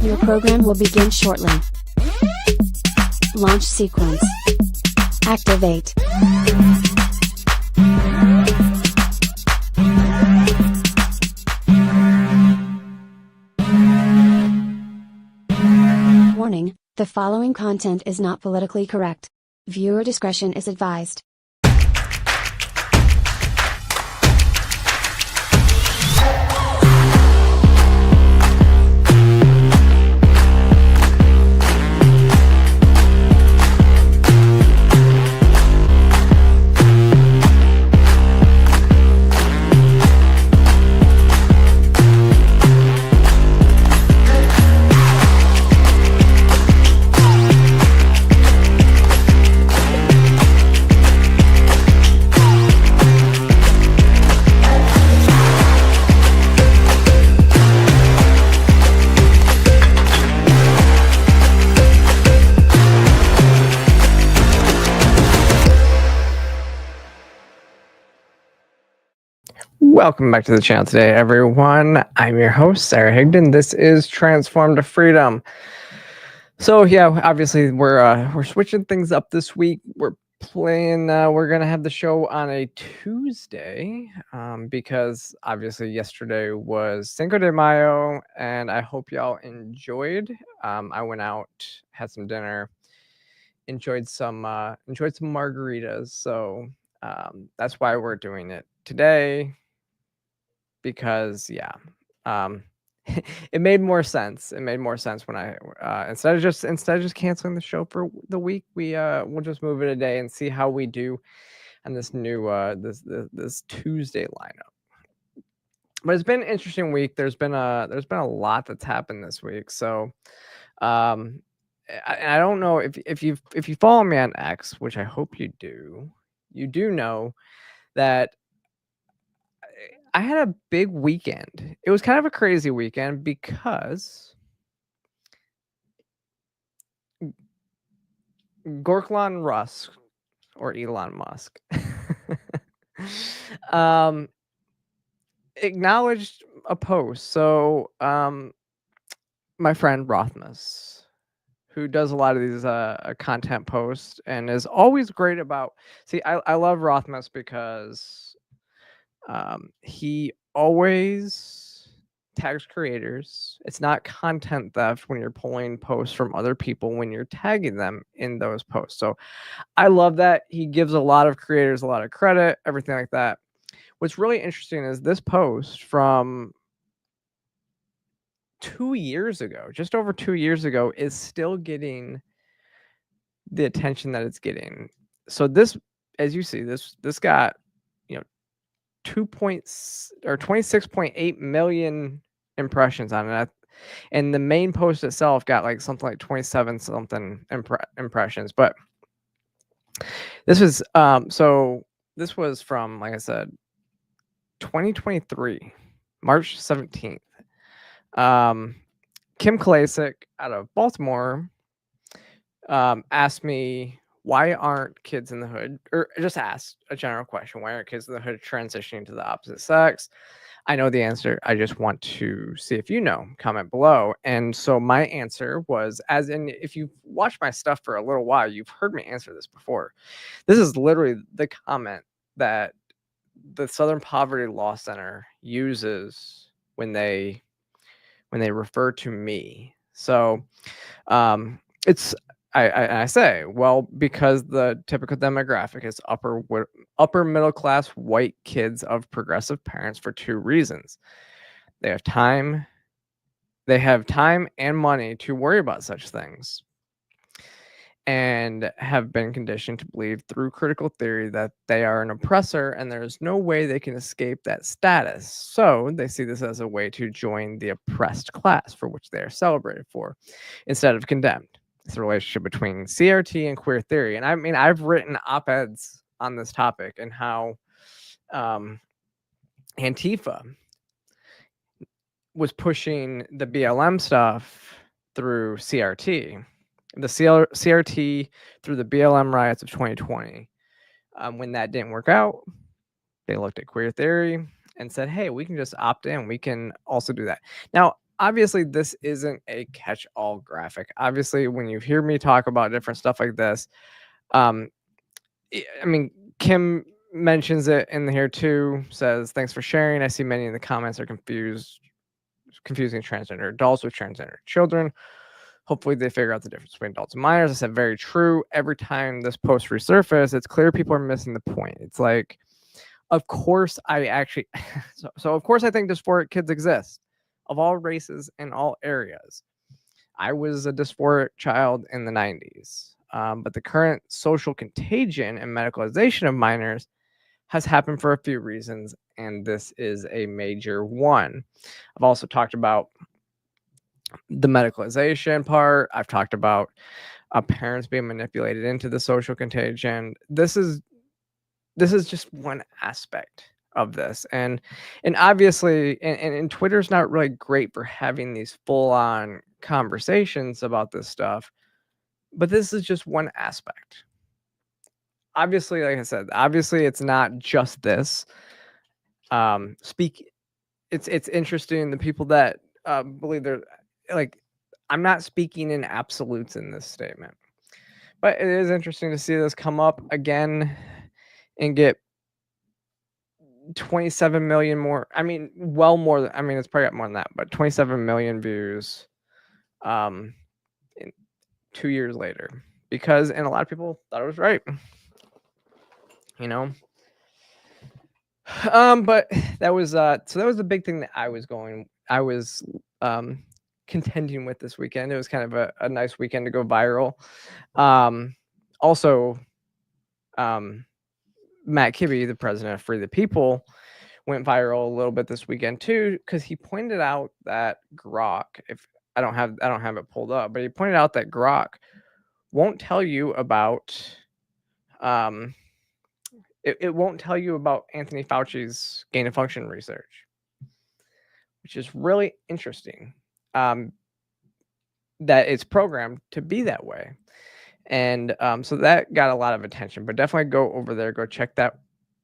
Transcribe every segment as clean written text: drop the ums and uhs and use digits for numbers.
Your program will begin shortly. Launch sequence. Activate. Warning, the following content is not politically correct. Viewer discretion is advised. Welcome back to the channel today, everyone. I'm your host, Sarah Higdon. This is Transform to Freedom. So yeah, obviously we're switching things up this week. We're gonna have the show on a Tuesday because obviously yesterday was Cinco de Mayo, and I hope y'all enjoyed. I went out, had some dinner, enjoyed some margaritas. So that's why we're doing it today. Because it made more sense. It made more sense when I instead of just canceling the show for the week, we'll just move it a day and see how we do on this new this Tuesday lineup. But it's been an interesting week. There's been a lot that's happened this week. So I don't know if you follow me on X, which I hope you do. You do know that I had a big weekend. It was kind of a crazy weekend because Gorklan Rusk, or Elon Musk, acknowledged a post. So my friend Rothmus, who does a lot of these content posts and is always great about... See, I love Rothmus because he always tags creators. It's not content theft when you're pulling posts from other people when you're tagging them in those posts. So I love that. He gives a lot of creators a lot of credit, everything like that. What's really interesting is this post from 2 years ago, just over 2 years ago, is still getting the attention that it's getting. So this, as you see, this got 26.8 million impressions on it, and the main post itself got like something like 27 something impressions. But this was this was from, like I said, 2023, March 17th. Kim Kalasic out of Baltimore asked me, why aren't kids in the hood, or just asked a general question, why aren't kids in the hood transitioning to the opposite sex? I know the answer. I just want to see if you know. Comment below. And so my answer was, as in, if you've watched my stuff for a little while, you've heard me answer this before. This is literally the comment that the Southern Poverty Law Center uses when they refer to me. So it's... I say, well, because the typical demographic is upper middle class white kids of progressive parents for 2 reasons. They have time and money to worry about such things, and have been conditioned to believe through critical theory that they are an oppressor and there's no way they can escape that status. So they see this as a way to join the oppressed class for which they are celebrated for, instead of condemned. It's the relationship between CRT and queer theory. And I mean, I've written op-eds on this topic and how Antifa was pushing the BLM stuff through CRT. The CRT through the BLM riots of 2020. When that didn't work out, they looked at queer theory and said, hey, we can just opt in. We can also do that. Now, obviously this isn't a catch-all graphic. Obviously, when you hear me talk about different stuff like this, I mean, Kim mentions it in here too, says, thanks for sharing. I see many in the comments are confusing transgender adults with transgender children. Hopefully they figure out the difference between adults and minors. I said, very true. Every time this post resurfaces, it's clear people are missing the point. It's like, of course I actually, so of course I think dysphoric kids exist of all races and all areas. I was a dysphoric child in the 90s. But the current social contagion and medicalization of minors has happened for a few reasons, and this is a major one. I've also talked about the medicalization part. I've talked about parents being manipulated into the social contagion. This is just one aspect of this, and obviously, and Twitter's not really great for having these full-on conversations about this stuff, but this is just one aspect. Obviously, like I said, obviously it's not just this. It's interesting, the people that believe they're like, I'm not speaking in absolutes in this statement, but it is interesting to see this come up again and get 27 million more. I mean, well more than, I mean, it's probably got more than that, but 27 million views in 2 years later, because, and a lot of people thought it was right, you know. But that was so that was the big thing that I was contending with this weekend. It was kind of a nice weekend to go viral. Also, Matt Kibbe, the president of Free the People, went viral a little bit this weekend too, because he pointed out that Grok, if I don't have it pulled up, but he pointed out that Grok won't tell you about it won't tell you about Anthony Fauci's gain of function research, which is really interesting. That it's programmed to be that way. And so that got a lot of attention, but definitely go over there, go check that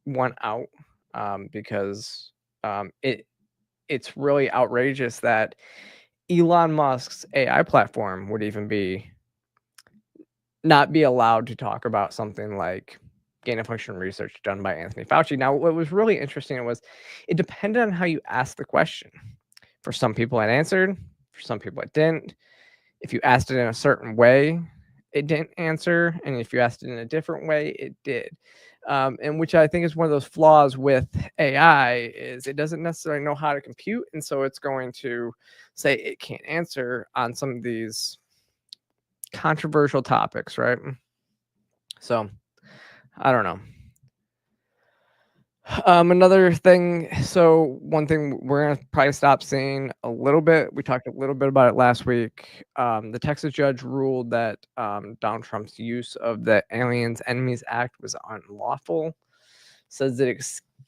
one out, because it's really outrageous that Elon Musk's AI platform would even not be allowed to talk about something like gain of function research done by Anthony Fauci. Now, what was really interesting was it depended on how you asked the question. For some people, it answered. For some people, it didn't. If you asked it in a certain way, it didn't answer. And if you asked it in a different way, it did. And which I think is one of those flaws with AI, is it doesn't necessarily know how to compute. And so it's going to say it can't answer on some of these controversial topics, right? So I don't know. Another thing, so one thing we're gonna probably stop seeing a little bit, we talked a little bit about it last week. The Texas judge ruled that Donald Trump's use of the Aliens Enemies Act was unlawful, says that it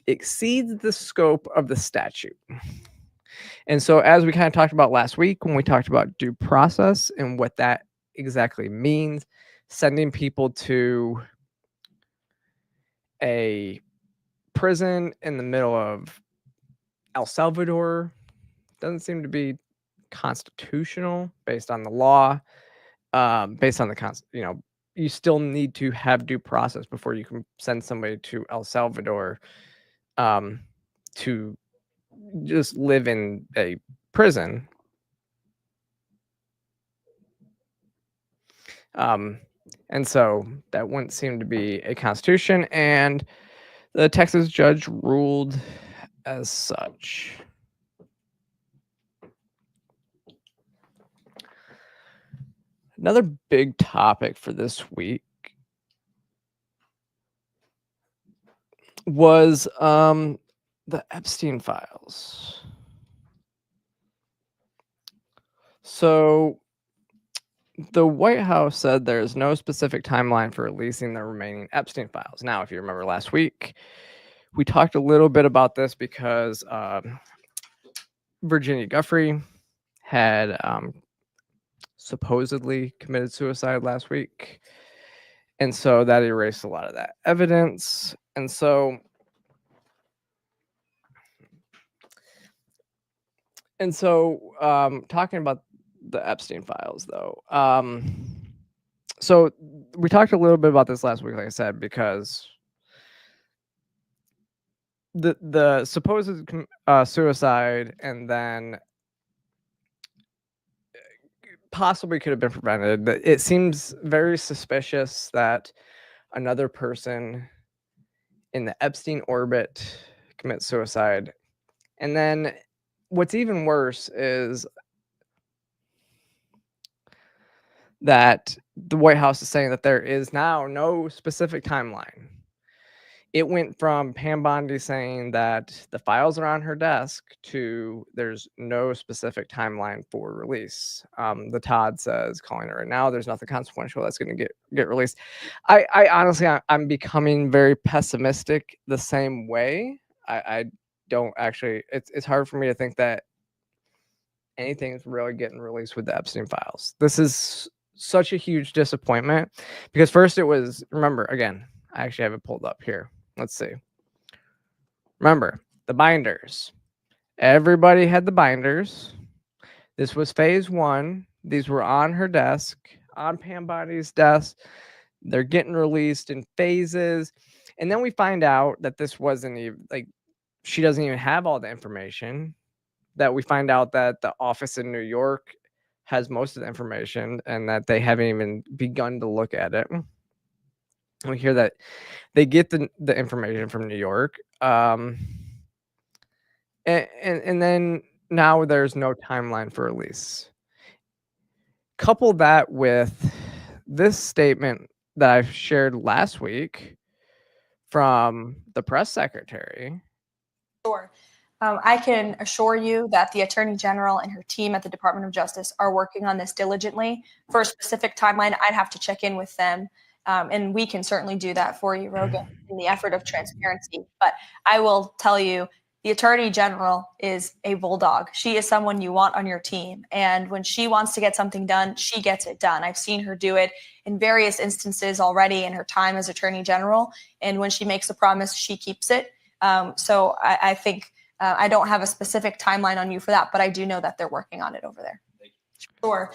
exceeds the scope of the statute. And so, as we kind of talked about last week when we talked about due process and what that exactly means, sending people to a prison in the middle of El Salvador doesn't seem to be constitutional based on the law. Based on the you still need to have due process before you can send somebody to El Salvador to just live in a prison. And so that wouldn't seem to be a constitution, and the Texas judge ruled as such. Another big topic for this week was the Epstein files. So the White House said there is no specific timeline for releasing the remaining Epstein files. Now, if you remember last week, we talked a little bit about this because Virginia Giuffre had supposedly committed suicide last week. And so that erased a lot of that evidence. And so And so, talking about the Epstein files, though, so we talked a little bit about this last week, like I said, because the supposed suicide and then possibly could have been prevented. It seems very suspicious that another person in the Epstein orbit commits suicide. And then what's even worse is that the White House is saying that there is now no specific timeline. It went from Pam Bondi saying that the files are on her desk to there's no specific timeline for release. The Todd says, calling it right now, there's nothing consequential that's going to get released. I honestly, I'm becoming very pessimistic the same way. I don't actually, it's hard for me to think that anything's really getting released with the Epstein files. This is such a huge disappointment because first it was, remember, again, I actually have it pulled up here. Let's see. Remember, the binders. Everybody had the binders. This was phase 1. These were on her desk, on Pam Bondi's desk. They're getting released in phases. And then we find out that this wasn't even, like, she doesn't even have all the information. That we find out that the office in New York has most of the information and that they haven't even begun to look at it. We hear that they get the information from New York. And then now there's no timeline for release. Couple that with this statement that I shared last week from the press secretary. Sure. I can assure you that the Attorney General and her team at the Department of Justice are working on this diligently. For a specific timeline, I'd have to check in with them, and we can certainly do that for you, Rogan, in the effort of transparency. But I will tell you, the Attorney General is a bulldog. She is someone you want on your team, and when she wants to get something done, she gets it done. I've seen her do it in various instances already in her time as Attorney General, and when she makes a promise, she keeps it. So I think I don't have a specific timeline on you for that, but I do know that they're working on it over there. Sure.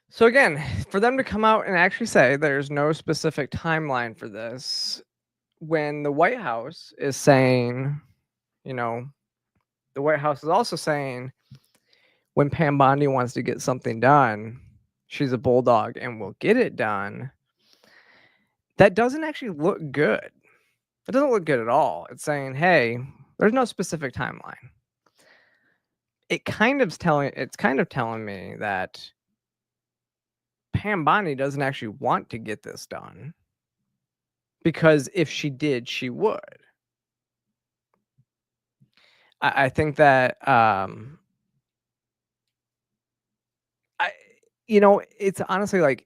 So again, for them to come out and actually say there's no specific timeline for this, when the White House is saying, you know, the White House is also saying when Pam Bondi wants to get something done, she's a bulldog and will get it done. That doesn't actually look good. It doesn't look good at all. It's saying, hey, there's no specific timeline. It's kind of telling me that Pam Bondi doesn't actually want to get this done. Because if she did, she would. I think that it's honestly like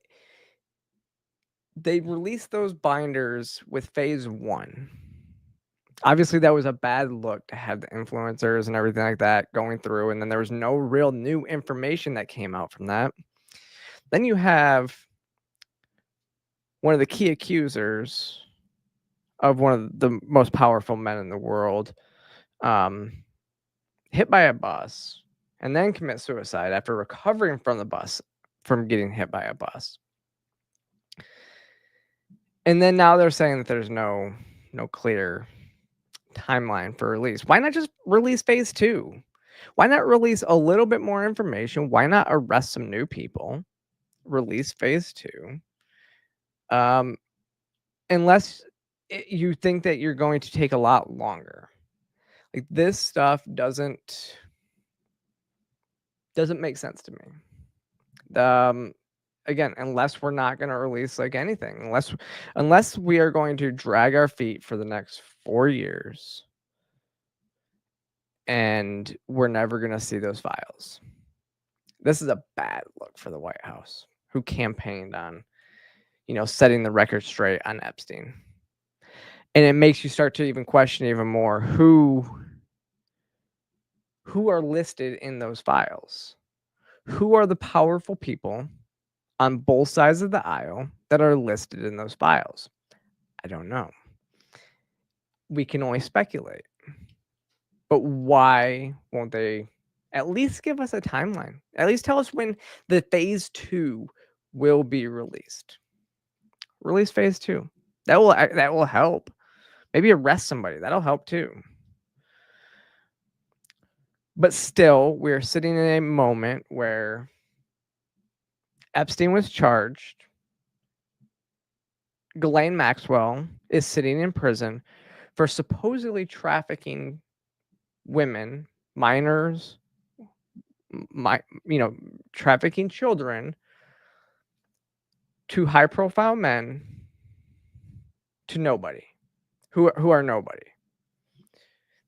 they released those binders with phase 1. Obviously, that was a bad look to have the influencers and everything like that going through, and then there was no real new information that came out from that. Then you have one of the key accusers of one of the most powerful men in the world hit by a bus and then commit suicide after recovering from getting hit by a bus. And then now they're saying that there's no clear timeline for release. Why not just release phase 2? Why not release a little bit more information? Why not arrest some new people? Release phase 2. Unless you think that you're going to take a lot longer. Like, this stuff doesn't make sense to me. Again, unless we're not going to release like anything, unless we are going to drag our feet for the next 4 years and we're never going to see those files. This is a bad look for the White House, who campaigned on, setting the record straight on Epstein. And it makes you start to even question even more who are listed in those files. Who are the powerful people on both sides of the aisle that are listed in those files? I don't know. We can only speculate. But why won't they At least give us a timeline. At least tell us when the phase 2 will be released. Release phase 2. That will help. Maybe arrest somebody. That'll help too. But still, we're sitting in a moment where Epstein was charged. Ghislaine Maxwell is sitting in prison for supposedly trafficking women, minors, trafficking children to high-profile men to nobody, who are nobody.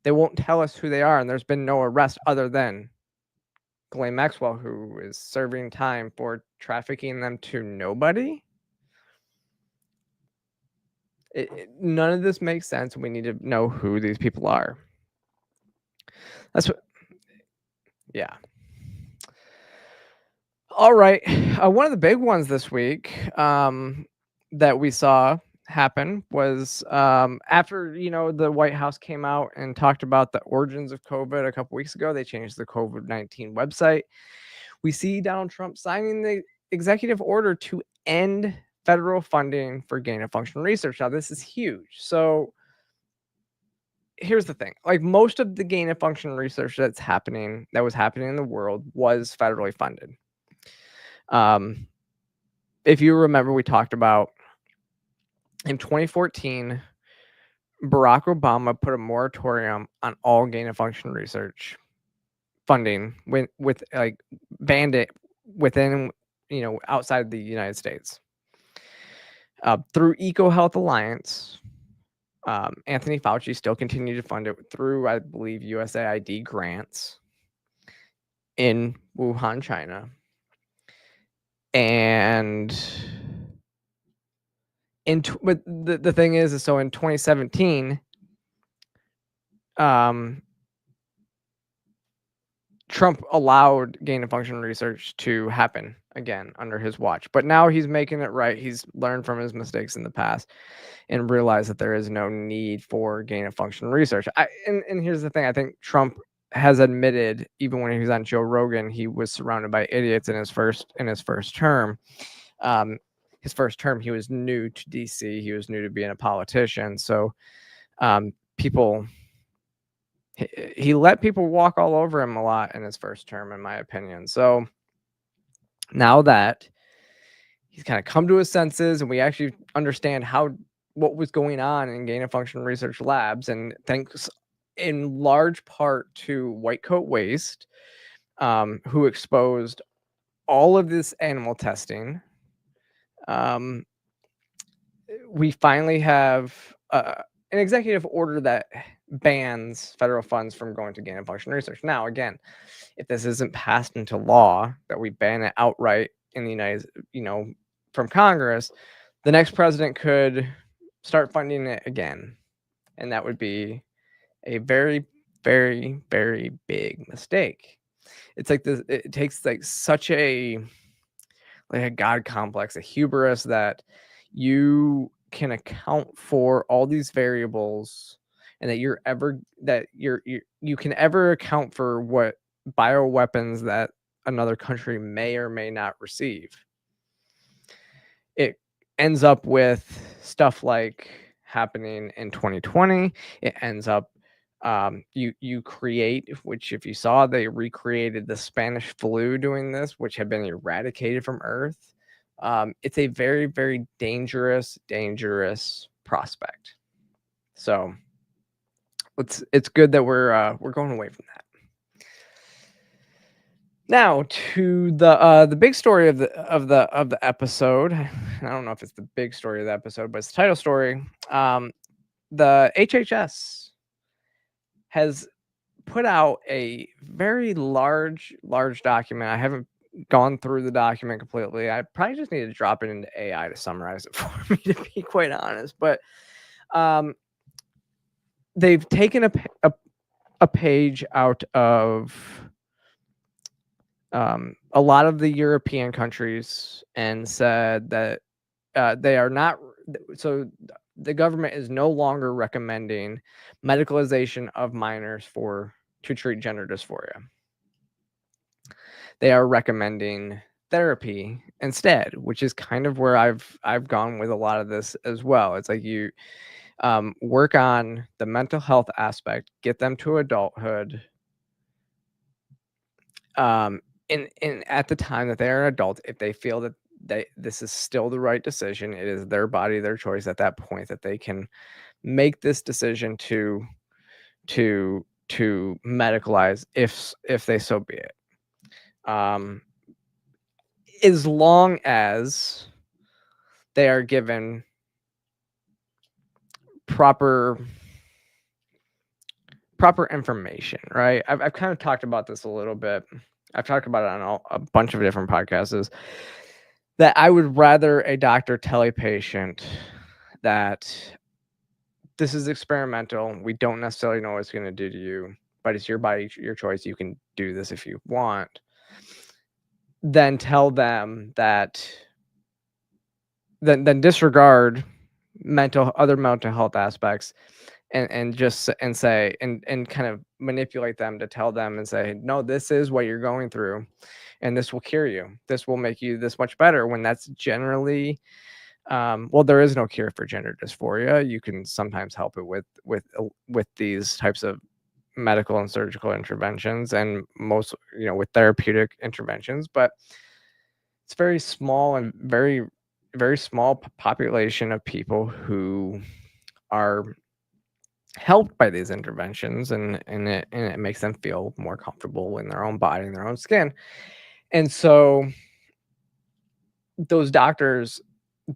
They won't tell us who they are, and there's been no arrest other than Ghislaine Maxwell, who is serving time for trafficking them to nobody. None of this makes sense. We need to know who these people are. That's what. Yeah. All right. One of the big ones this week that we saw happen was after the White House came out and talked about the origins of COVID a couple weeks ago. They changed the COVID-19 website. We see Donald Trump signing the executive order to end federal funding for gain-of-function research. Now, this is huge. So here's the thing. Like, most of the gain-of-function research that was happening in the world was federally funded. If you remember, we talked about in 2014, Barack Obama put a moratorium on all gain-of-function research funding with like banned it within, outside the United States. Through EcoHealth Alliance, Anthony Fauci still continued to fund it through, I believe, USAID grants in Wuhan, China. And but the thing is, so in 2017, Trump allowed gain-of-function research to happen again under his watch. But now he's making it right. He's learned from his mistakes in the past and realized that there is no need for gain-of-function research. And here's the thing. I think Trump has admitted, even when he was on Joe Rogan, he was surrounded by idiots in his first term. His first term, he was new to DC. He was new to being a politician. So he let people walk all over him a lot in his first term, in my opinion. So now that he's kind of come to his senses and we actually understand what was going on in gain-of-function research labs, and thanks in large part to White Coat Waste, who exposed all of this animal testing, we finally have an executive order that bans federal funds from going to gain-of-function research. Now, again, if this isn't passed into law, that we ban it outright in the United, from Congress, the next president could start funding it again. And that would be a very, very, very big mistake. It's like this, it takes like such a God complex, a hubris, that you can account for all these variables, and that you can ever account for what bioweapons that another country may or may not receive. It ends up with stuff like happening in 2020. It ends up you create, which if you saw, they recreated the Spanish flu doing this, which had been eradicated from Earth. It's a very, very dangerous prospect. So it's good that we're going away from that. Now to the big story of the episode. I don't know if it's the big story of the episode, but it's the title story. The HHS has put out a very large document. I haven't gone through the document completely. I probably just need to drop it into AI to summarize it for me, to be quite honest. But they've taken a page out of a lot of the European countries and said that they are not. So the government is no longer recommending medicalization of minors to treat gender dysphoria. they are recommending therapy instead, which is kind of where I've gone with a lot of this as well. It's like you work on the mental health aspect, get them to adulthood. In at the time that they are an adult, if they feel that this is still the right decision, it is their body, their choice at that point, that they can make this decision to medicalize if they so be it. As long as they are given proper information, right? I've kind of talked about this a little bit. I've talked about it on a bunch of different podcasts, that I would rather a doctor tell a patient that this is experimental. We don't necessarily know what it's going to do to you, but it's your body, your choice. You can do this if you want. Then tell them that, then disregard other mental health aspects, and just say and kind of manipulate them to tell them and say, no, this is what you're going through, and this will cure you. This will make you this much better. When that's generally, well, there is no cure for gender dysphoria. You can sometimes help it with these types of medical and surgical interventions, and most, with therapeutic interventions, but it's very small and very, very small population of people who are helped by these interventions, and it makes them feel more comfortable in their own body and their own skin. And so those doctors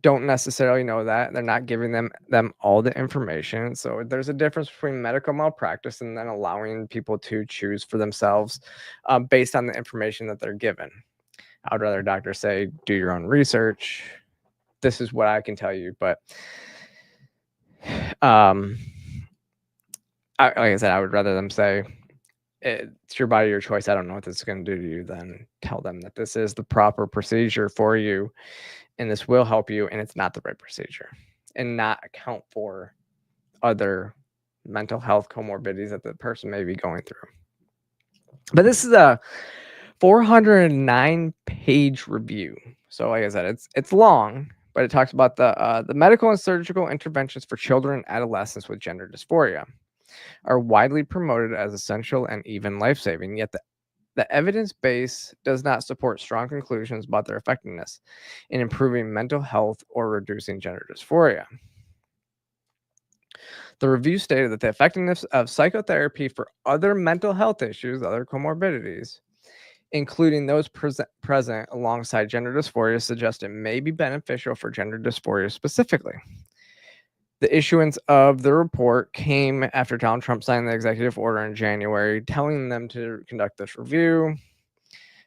don't necessarily know that. They're not giving them all the information. So there's a difference between medical malpractice and then allowing people to choose for themselves based on the information that they're given. I would rather doctors say, do your own research. This is what I can tell you. But like I said, I would rather them say, it's your body, your choice. I don't know what this is going to do to you. Than tell them that this is the proper procedure for you, and this will help you, and it's not the right procedure, and not account for other mental health comorbidities that the person may be going through. But this is a 409-page review. So like I said, it's long, but it talks about the medical and surgical interventions for children and adolescents with gender dysphoria are widely promoted as essential and even life-saving, yet the evidence base does not support strong conclusions about their effectiveness in improving mental health or reducing gender dysphoria. The review stated that the effectiveness of psychotherapy for other mental health issues, other comorbidities, including those present alongside gender dysphoria, suggest it may be beneficial for gender dysphoria specifically. The issuance of the report came after Donald Trump signed the executive order in January, telling them to conduct this review.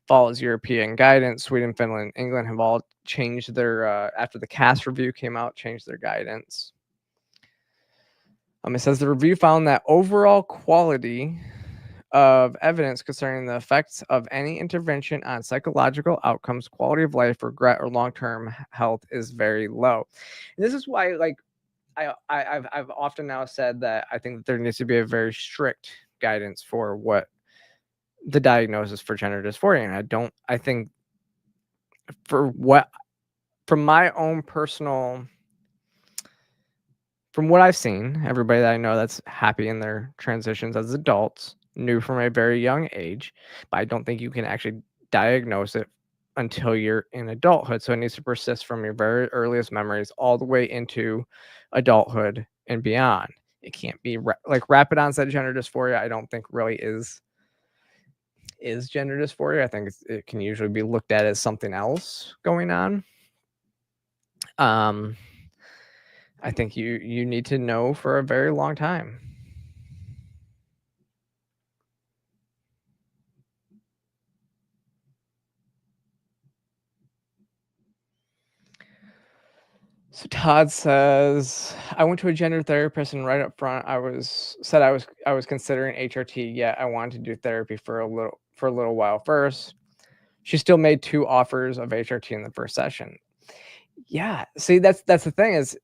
Follows European guidance. Sweden, Finland, and England have all changed their, after the CAS review came out, changed their guidance. It says the review found that overall quality of evidence concerning the effects of any intervention on psychological outcomes, quality of life, regret, or long-term health is very low. And this is why, like, I've often now said that I think that there needs to be a very strict guidance for what the diagnosis for gender dysphoria. And I think from my own personal, from what I've seen, everybody that I know that's happy in their transitions as adults knew from a very young age, but I don't think you can actually diagnose it until you're in adulthood. So it needs to persist from your very earliest memories all the way into adulthood and beyond. It can't be like rapid onset gender dysphoria. I don't think really is gender dysphoria. I think it can usually be looked at as something else going on. I think you need to know for a very long time. So Todd says, I went to a gender therapist, and right up front, I was considering HRT. Yet I wanted to do therapy for a little while first. She still made 2 offers of HRT in the first session. Yeah, see, that's the thing is,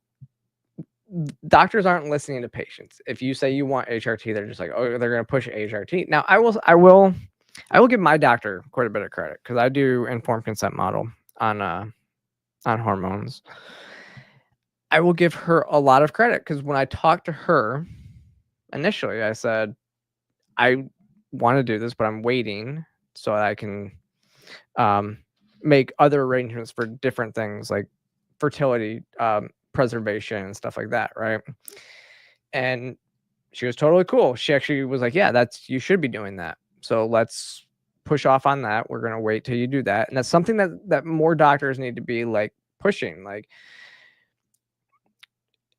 doctors aren't listening to patients. If you say you want HRT, they're just like, oh, they're going to push HRT. Now, I will I will give my doctor quite a bit of credit because I do informed consent model on hormones. I will give her a lot of credit because when I talked to her initially, I said, I want to do this, but I'm waiting so I can make other arrangements for different things like fertility preservation and stuff like that, right? And she was totally cool. She actually was like, yeah, you should be doing that. So let's push off on that. We're going to wait till you do that. And that's something that more doctors need to be like pushing. Like,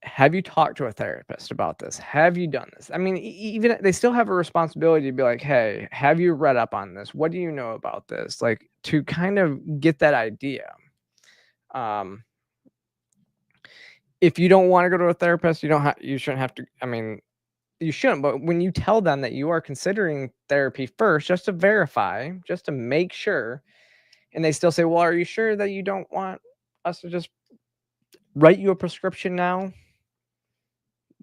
have you talked to a therapist about this? Have you done this? I mean, even they still have a responsibility to be like, hey, have you read up on this? What do you know about this? Like, to kind of get that idea. If you don't want to go to a therapist, you shouldn't have to. I mean, you shouldn't, but when you tell them that you are considering therapy first, just to verify, just to make sure, and they still say, well, are you sure that you don't want us to just write you a prescription now?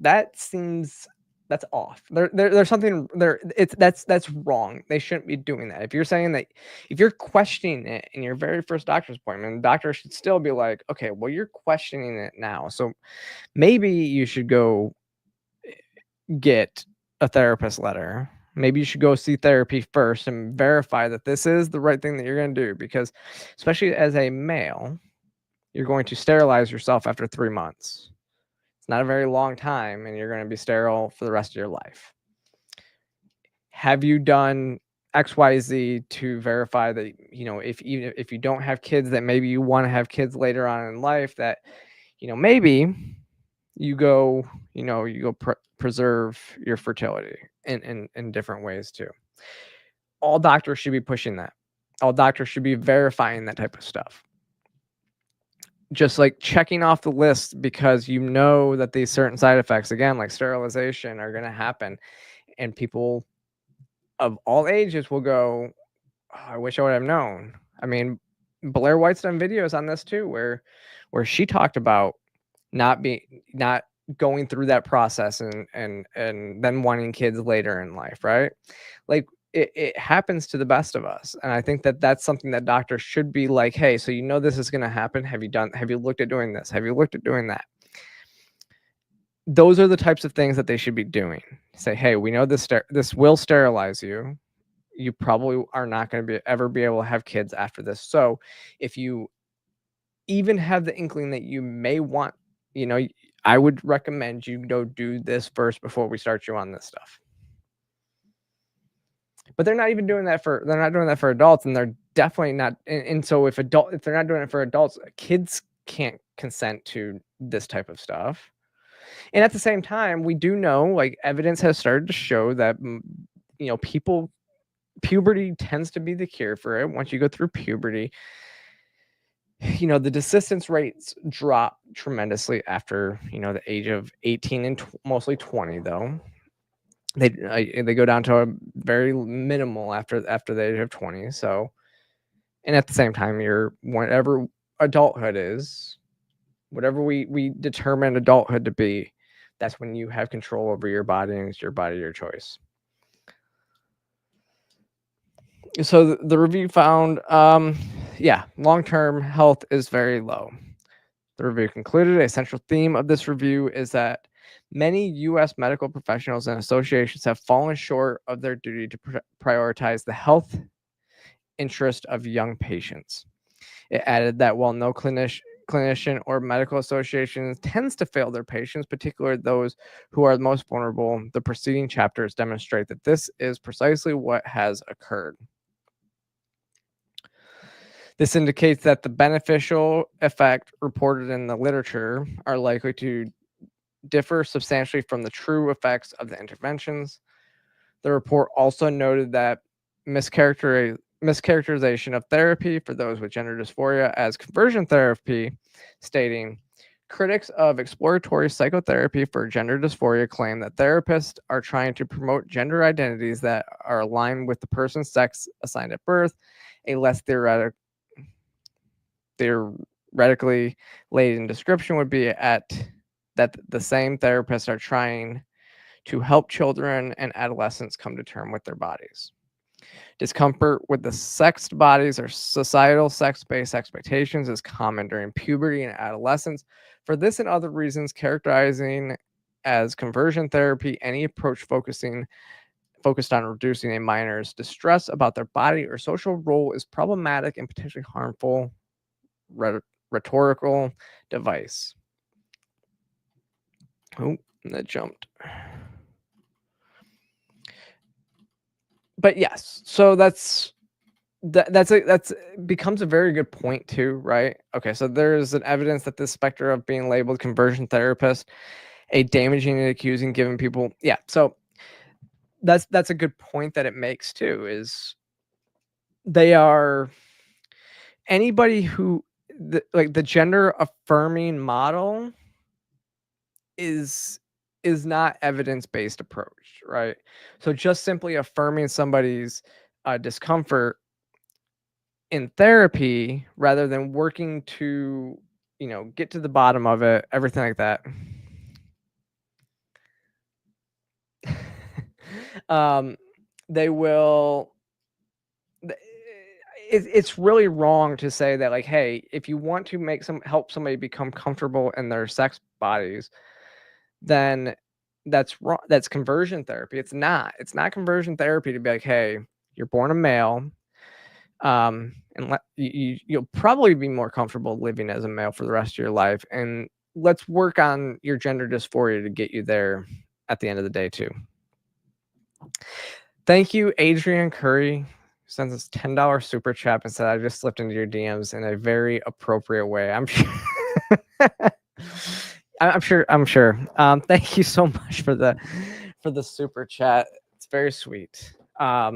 That's off. There's something there. That's wrong. They shouldn't be doing that. If you're saying that, if you're questioning it in your very first doctor's appointment, the doctor should still be like, okay, well, you're questioning it now, so maybe you should go get a therapist letter. Maybe you should go see therapy first and verify that this is the right thing that you're going to do, because especially as a male, you're going to sterilize yourself after 3 months. It's not a very long time, and you're going to be sterile for the rest of your life. Have you done XYZ to verify that, even if you don't have kids, that maybe you want to have kids later on in life, that, maybe you go preserve your fertility in different ways too. All doctors should be pushing that. All doctors should be verifying that type of stuff. Just like checking off the list because that these certain side effects, again, like sterilization, are going to happen. And people of all ages will go, oh, I wish I would have known. I mean, Blair White's done videos on this too, where she talked about not going through that process and then wanting kids later in life, right? Like, it happens to the best of us. And I think that's something that doctors should be like, hey, so this is going to happen. Have you looked at doing this? Have you looked at doing that? Those are the types of things that they should be doing. Say, hey, we know this will sterilize you. You probably are not going to ever be able to have kids after this. So if you even have the inkling that you may want, I would recommend you go do this first before we start you on this stuff. But they're not doing that for adults, and they're definitely not. And so if they're not doing it for adults, kids can't consent to this type of stuff. And at the same time, we do know, like, evidence has started to show that, puberty tends to be the cure for it. Once you go through puberty, the desistance rates drop tremendously after, the age of 18 and mostly 20, though. They go down to a very minimal after the age of 20. So, and at the same time, whatever adulthood is, whatever we determine adulthood to be, that's when you have control over your body, and it's your body, your choice. So the review found, long-term health is very low. The review concluded, a central theme of this review is that many U.S. medical professionals and associations have fallen short of their duty to prioritize the health interest of young patients. It added that while no clinician or medical association tends to fail their patients, particularly those who are the most vulnerable, the preceding chapters demonstrate that this is precisely what has occurred. This indicates that the beneficial effect reported in the literature are likely to differ substantially from the true effects of the interventions. The report also noted that mischaracterization of therapy for those with gender dysphoria as conversion therapy, stating, critics of exploratory psychotherapy for gender dysphoria claim that therapists are trying to promote gender identities that are aligned with the person's sex assigned at birth, a less theoretically laden description would be that the same therapists are trying to help children and adolescents come to terms with their bodies. Discomfort with the sexed bodies or societal sex-based expectations is common during puberty and adolescence. For this and other reasons, characterizing as conversion therapy any approach focused on reducing a minor's distress about their body or social role is problematic and potentially harmful rhetorical device. Oh, that jumped. But yes, so that's becomes a very good point too, right? Okay, so there's an evidence that this specter of being labeled conversion therapist, a damaging and accusing, giving people, yeah. So that's a good point that it makes too. Is they are anybody who the gender affirming model is not evidence-based approach, right? So just simply affirming somebody's discomfort in therapy rather than working to, get to the bottom of it, everything like that. They will. It's really wrong to say that, like, hey, if you want to help somebody become comfortable in their sex bodies, then that's wrong. That's conversion therapy. It's not conversion therapy to be like, hey, you're born a male, and you'll probably be more comfortable living as a male for the rest of your life, and let's work on your gender dysphoria to get you there at the end of the day too. Thank you, Adrian Curry, sends us $10 super chat and said, I just slipped into your DMs in a very appropriate way. I'm sure. I'm sure. Thank you so much for the super chat. It's very sweet. But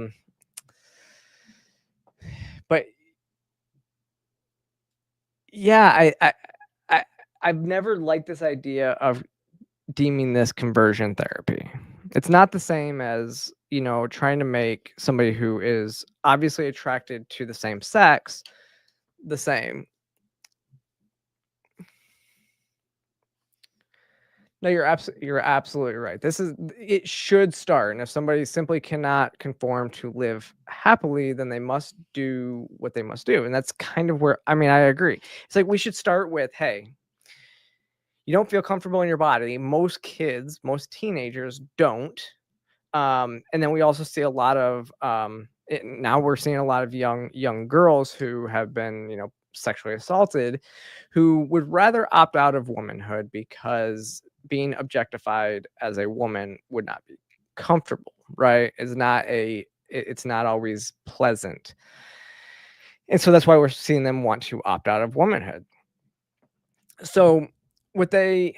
yeah, I've never liked this idea of deeming this conversion therapy. It's not the same as, trying to make somebody who is obviously attracted to the same sex the same. No, you're absolutely right. It should start. And if somebody simply cannot conform to live happily, then they must do what they must do. And that's kind of where, I agree. It's like we should start with, hey, you don't feel comfortable in your body. Most kids, most teenagers don't. And then we also see a lot of now we're seeing a lot of young girls who have been, sexually assaulted, who would rather opt out of womanhood because being objectified as a woman would not be comfortable, right? It's not always pleasant. And so that's why we're seeing them want to opt out of womanhood. So what a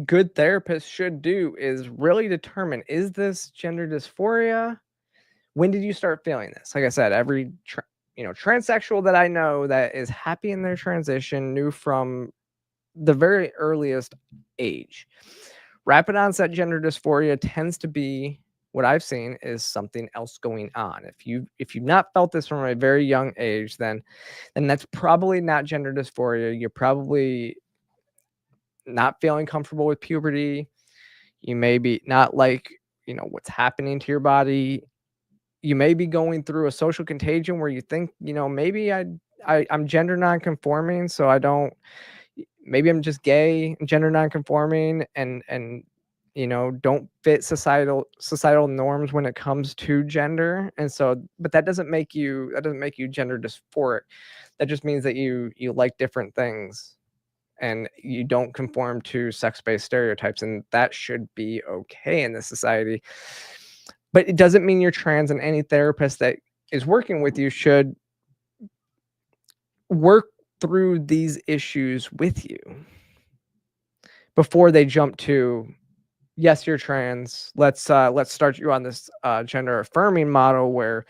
good therapist should do is really determine, is this gender dysphoria? When did you start feeling this? Like I said, every transsexual that I know that is happy in their transition knew from the very earliest age. Rapid onset gender dysphoria tends to be, what I've seen is something else going on. If you've not felt this from a very young age, then that's probably not gender dysphoria. You're probably not feeling comfortable with puberty. You may be not like, what's happening to your body. You may be going through a social contagion where you think, maybe I'm gender nonconforming, so maybe I'm just gay and gender nonconforming and don't fit societal norms when it comes to gender. And so, but that doesn't make you gender dysphoric. That just means that you like different things and you don't conform to sex-based stereotypes, and that should be okay in this society. But it doesn't mean you're trans, and any therapist that is working with you should work through these issues with you before they jump to, yes, you're trans. Let's start you on this gender affirming model where,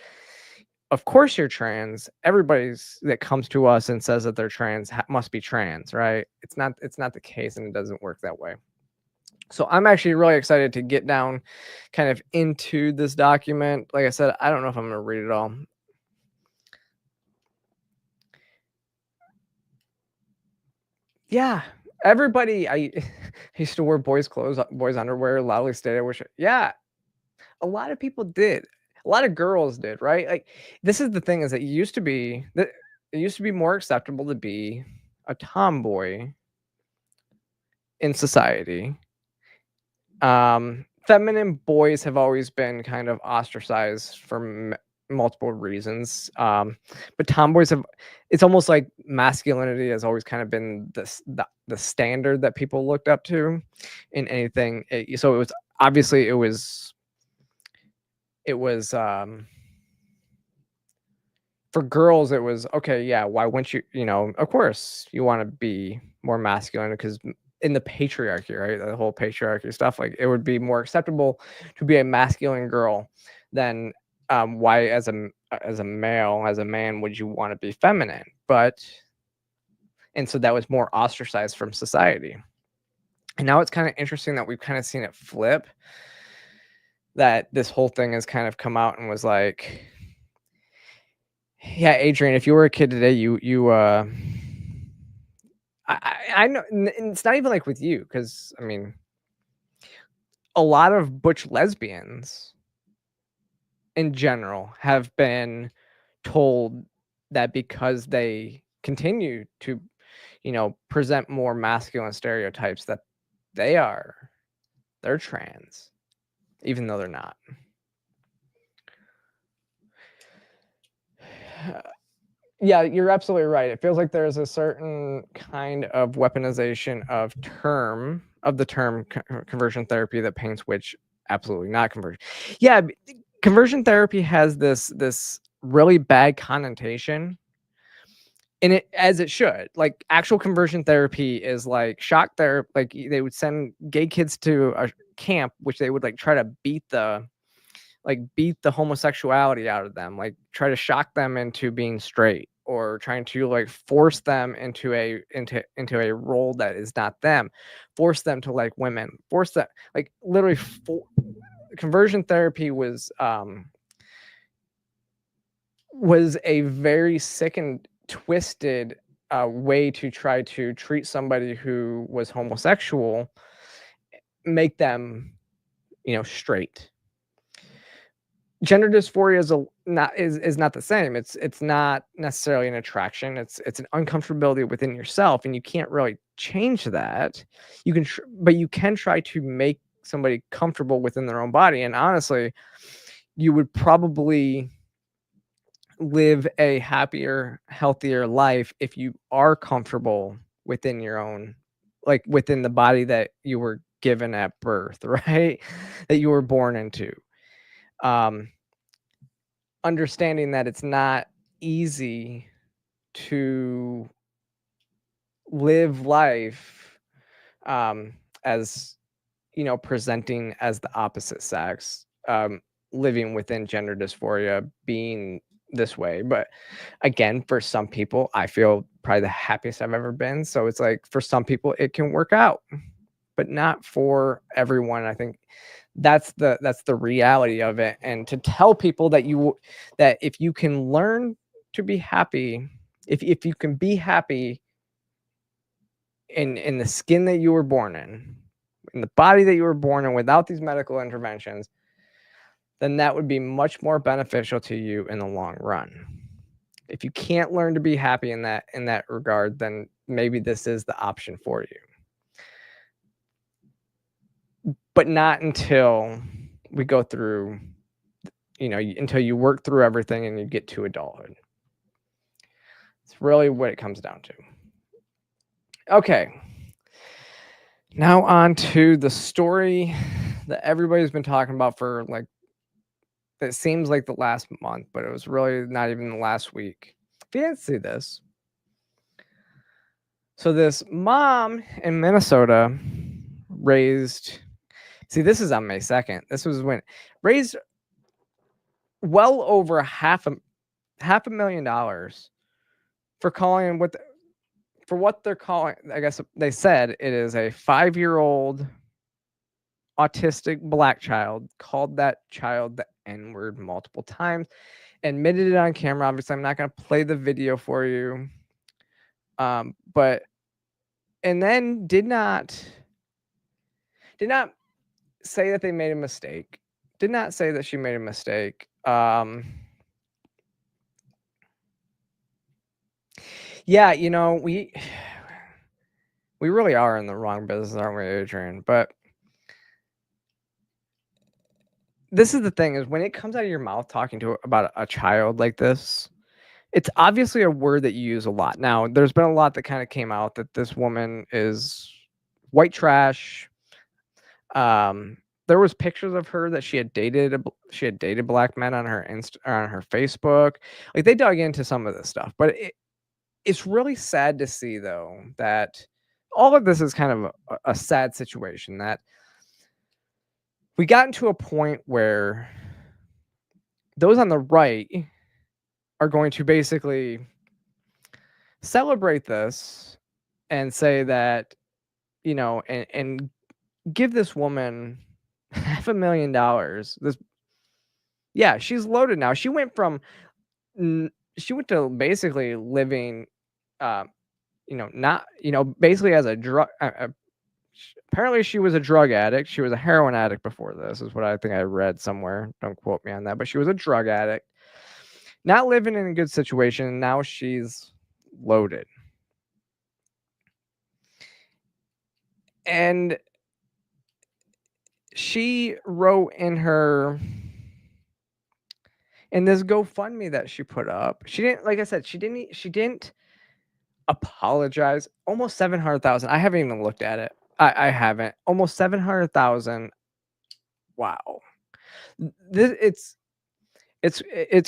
of course, you're trans. Everybody's that comes to us and says that they're trans must be trans, right? It's not the case, and it doesn't work that way. So I'm actually really excited to get down kind of into this document. Like I said, I don't know if I'm going to read it all. Yeah, everybody, I used to wear boys' clothes, boys' underwear, loudly stated, yeah, A lot of people did. A lot of girls did, right? Like, this is the thing, is that it used to be more acceptable to be a tomboy in society. Feminine boys have always been kind of ostracized for multiple reasons. But tomboys have, it's almost like masculinity has always kind of been the standard that people looked up to in anything. So it was obviously for girls, it was okay. Yeah, why wouldn't you? Of course, you want to be more masculine, because in the patriarchy, right? The whole patriarchy stuff, like, it would be more acceptable to be a masculine girl than why, as a male, as a man, would you want to be feminine? And so that was more ostracized from society. And now it's kind of interesting that we've kind of seen it flip. That this whole thing has kind of come out and was like, yeah, Adrian, if you were a kid today, I know, and it's not even like with you, because I mean, a lot of butch lesbians in general have been told that because they continue to, present more masculine stereotypes, that they're trans, even though they're not. Yeah, you're absolutely right. It feels like there's a certain kind of weaponization of the term conversion therapy that paints which absolutely not conversion. Yeah, conversion therapy has this really bad connotation, and as it should. Like, actual conversion therapy is like shock therapy. Like, they would send gay kids to a camp, which they would like try to beat the homosexuality out of them, like try to shock them into being straight, or trying to like force them into a role that is not them, force them to like women, force that, like, literally conversion therapy was a very sick and twisted way to try to treat somebody who was homosexual, make them straight. Gender dysphoria is not the same. It's not necessarily an attraction. It's an uncomfortability within yourself, and you can't really change that. But you can try to make somebody comfortable within their own body. And honestly, you would probably live a happier, healthier life if you are comfortable within your own, like, within the body that you were given at birth, right? That you were born into. Understanding that it's not easy to live life as presenting as the opposite sex, living within gender dysphoria, being this way. But again, for some people, I feel probably the happiest I've ever been. So it's like, for some people it can work out, but not for everyone. I think that's the reality of it. And to tell people that if you can learn to be happy, if you can be happy in the skin that you were born in the body that you were born in, without these medical interventions, then that would be much more beneficial to you in the long run. If you can't learn to be happy in that regard, then maybe this is the option for you. But not until we go through, until you work through everything and you get to adulthood. It's really what it comes down to. Okay. Now on to the story that everybody's been talking about for, like, it seems like the last month, but it was really not even the last week. If you didn't see this. So this mom in Minnesota raised, this is on May 2nd. This was when raised well over $500,000 for calling what they're calling, I guess they said it is a 5-year-old autistic black child, called that child the N-word multiple times, admitted it on camera. Obviously, I'm not going to play the video for you. But and then did not say that they made a mistake. did not say that she made a mistake. Yeah, you know, we really are in the wrong business, aren't we, Adrian? But this is the thing, is when it comes out of your mouth talking to about a child like this, it's obviously a word that you use a lot. Now, there's been a lot that kind of came out that this woman is white trash. There was pictures of her that she had dated black men on her on her Facebook. Like, they dug into some of this stuff, but it's really sad to see, though, that all of this is kind of a sad situation, that we got into a point where those on the right are going to basically celebrate this and say that, you know, and give this woman $500,000. Yeah, she's loaded now. She went to basically living, you know, not, you know, basically as a drug. Apparently, she was a drug addict. She was a heroin addict before this, is what I think I read somewhere. Don't quote me on that, but she was a drug addict, not living in a good situation. Now she's loaded. And she wrote in this GoFundMe that she put up, she didn't, like I said, she didn't apologize. Almost 700,000. I haven't even looked at it. I haven't. Almost 700,000. Wow. It's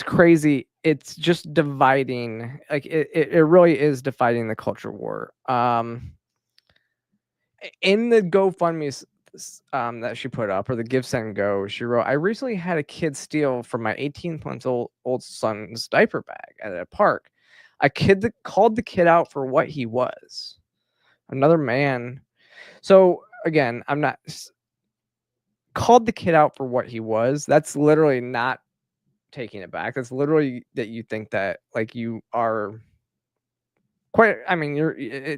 crazy. It's just dividing. Like, it really is dividing the culture war. In the GoFundMe that she put up, or the Give Send Go, she wrote, "I recently had a kid steal from my 18-month-old son's diaper bag at a park. A kid that called the kid out for what he was. Another man." So again, I'm not called the kid out for what he was. That's literally not taking it back. That's literally that you think that, like, you are quite, I mean,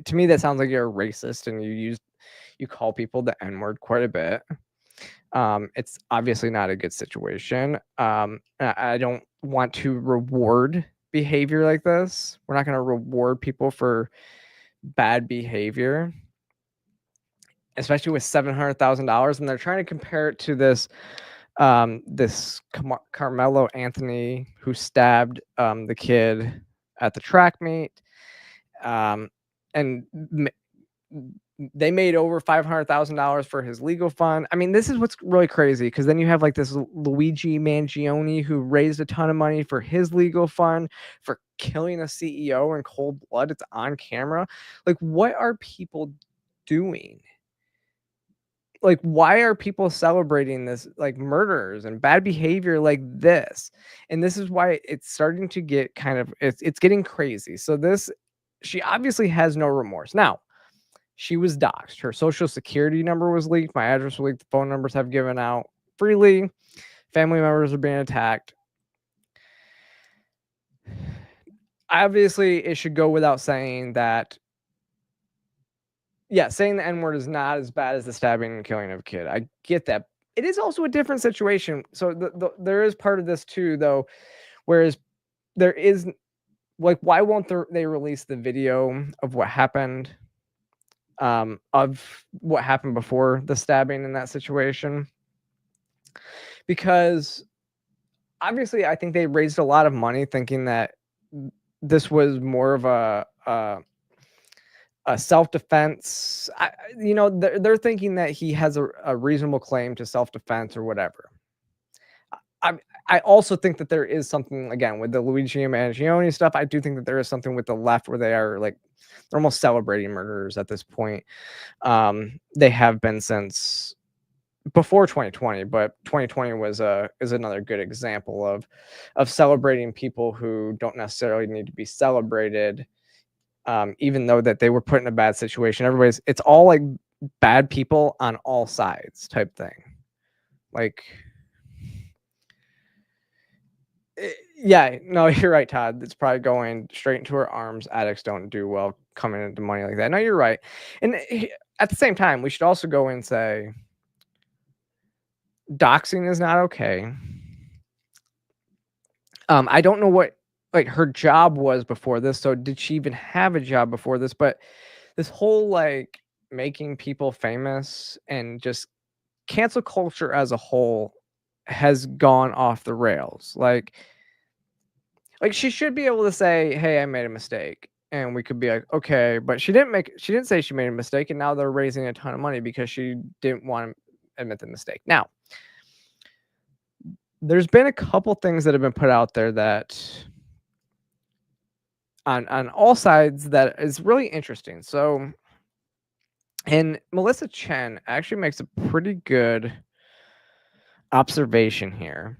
to me that sounds like you're a racist, and you call people the N-word quite a bit. It's obviously not a good situation. I don't want to reward behavior like this. We're not going to reward people for bad behavior, especially with $700,000. And they're trying to compare it to this Carmelo Anthony who stabbed the kid at the track meet. And they made over $500,000 for his legal fund. I mean, this is what's really crazy, because then you have like this Luigi Mangione who raised a ton of money for his legal fund for killing a CEO in cold blood. It's on camera. Like, what are people doing? Like, why are people celebrating this, like, murders and bad behavior like this? And this is why it's starting to get kind of, it's getting crazy. So she obviously has no remorse. Now, she was doxxed. Her social security number was leaked. My address was leaked. The phone numbers have given out freely. Family members are being attacked. Obviously, it should go without saying that, yeah, saying the N-word is not as bad as the stabbing and killing of a kid. I get that. It is also a different situation. So there is part of this too, though, whereas there is, like, why won't they release the video of what happened? Of what happened before the stabbing in that situation, because obviously I think they raised a lot of money thinking that this was more of a self-defense. You know, they're thinking that he has a reasonable claim to self-defense or whatever. I also think that there is something, again, with the Luigi Mangione stuff. I do think that there is something with the left where they are, like, they're almost celebrating murderers at this point. They have been since before 2020, but 2020 is another good example of celebrating people who don't necessarily need to be celebrated, even though that they were put in a bad situation. It's all like bad people on all sides type thing. Like, yeah, no, you're right, Todd. It's probably going straight into her arms. Addicts don't do well coming into money like that. No, you're right. And at the same time, we should also go and say, doxing is not okay. I don't know what like her job was before this. So did she even have a job before this? But this whole like making people famous and just cancel culture as a whole has gone off the rails. Like she should be able to say, "Hey, I made a mistake." And we could be like, "Okay," but she didn't say she made a mistake, and now they're raising a ton of money because she didn't want to admit the mistake. Now, there's been a couple things that have been put out there that on all sides that is really interesting. So, and Melissa Chen actually makes a pretty good observation here.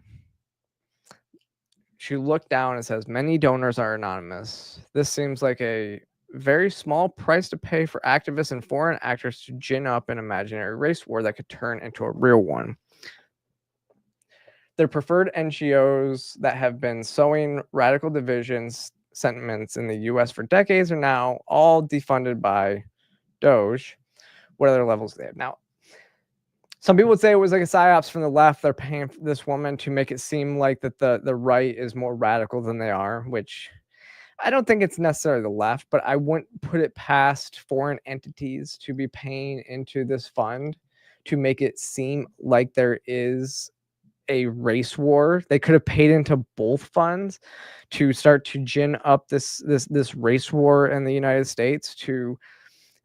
She looked down and says, "Many donors are anonymous. This seems like a very small price to pay for activists and foreign actors to gin up an imaginary race war that could turn into a real one. Their preferred NGOs that have been sowing radical divisions sentiments in the US for decades are now all defunded by Doge. What other levels they have?" Now, some people would say it was like a psyops from the left. They're paying this woman to make it seem like that the right is more radical than they are, which I don't think it's necessarily the left, but I wouldn't put it past foreign entities to be paying into this fund to make it seem like there is a race war. They could have paid into both funds to start to gin up this race war in the United States to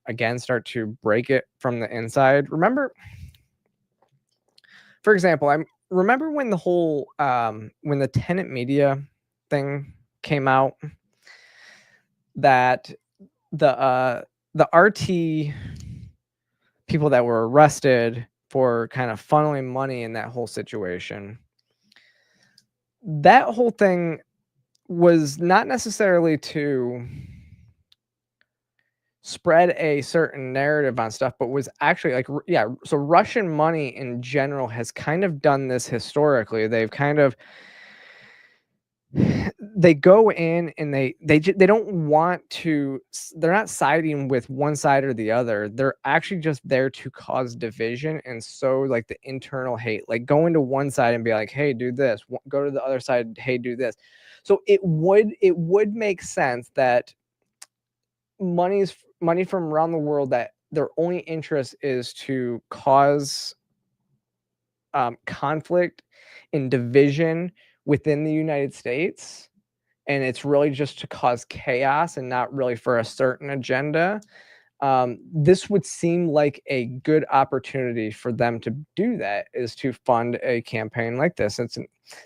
again start to break it from the inside. Remember, for example, I remember when the whole when the tenant media thing came out, that the RT people that were arrested for kind of funneling money in that whole situation. That whole thing was not necessarily to spread a certain narrative on stuff, but was actually like, yeah, so Russian money in general has kind of done this historically. They've kind of they go in and they don't want to, they're not siding with one side or the other. They're actually just there to cause division and so like the internal hate, like go into one side and be like, "Hey, do this," go to the other side, "Hey, do this." So it would make sense that money from around the world that their only interest is to cause conflict and division within the United States, and it's really just to cause chaos and not really for a certain agenda. This would seem like a good opportunity for them to do that, is to fund a campaign like this.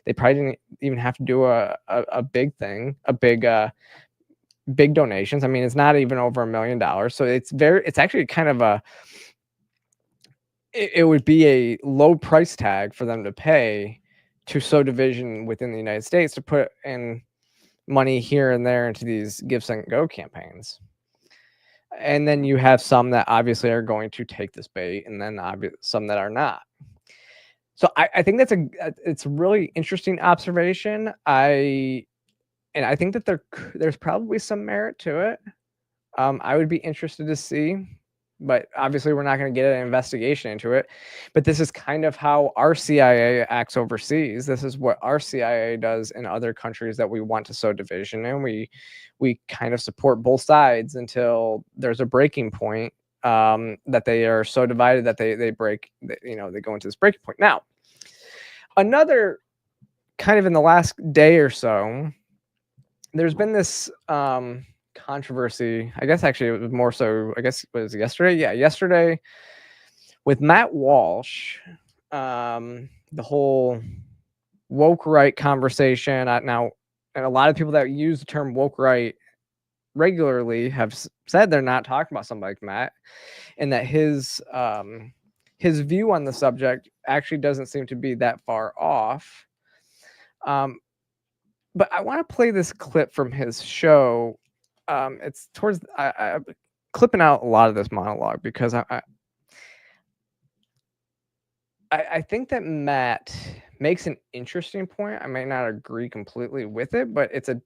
They probably didn't even have to do a big thing, big donations. I mean, it's not even over $1 million. So it's actually kind of it would be a low price tag for them to pay to sow division within the United States, to put in money here and there into these Give, Send, Go campaigns. And then you have some that obviously are going to take this bait, and then some that are not. So I think it's a really interesting observation. I think that there's probably some merit to it. I would be interested to see, but obviously we're not going to get an investigation into it. But this is kind of how our CIA acts overseas. This is what our CIA does in other countries that we want to sow division, and we kind of support both sides until there's a breaking point, that they are so divided that they break, they go into this breaking point. Now, another kind of in the last day or so, there's been this controversy. I guess actually it was more so, I guess it was yesterday. Yeah, yesterday with Matt Walsh, the whole woke right conversation. Now, and a lot of people that use the term woke right regularly have said they're not talking about somebody like Matt, and that his view on the subject actually doesn't seem to be that far off. But I want to play this clip from his show. It's towards I'm clipping out a lot of this monologue because I think that Matt makes an interesting point. I may not agree completely with it, but it's an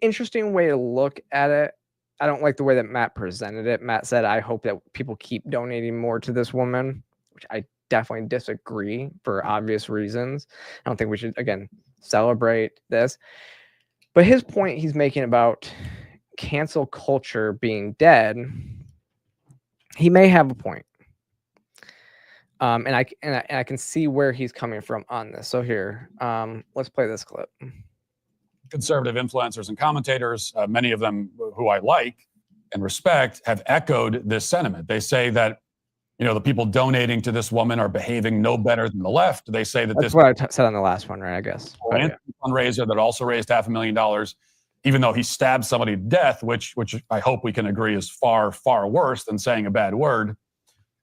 interesting way to look at it. I don't like the way that Matt presented it. Matt said, I hope that people keep donating more to this woman, which I definitely disagree for obvious reasons. I don't think we should, again, celebrate this. But his point he's making about cancel culture being dead, he may have a point. And I can see where he's coming from on this. So here, let's play this clip. Conservative influencers and commentators, many of them who I like and respect, have echoed this sentiment. They say that, the people donating to this woman are behaving no better than the left. They say that That's this what I said on the last one, right? I guess. Fundraiser that also raised $500,000, even though he stabbed somebody to death, which I hope we can agree is far, far worse than saying a bad word.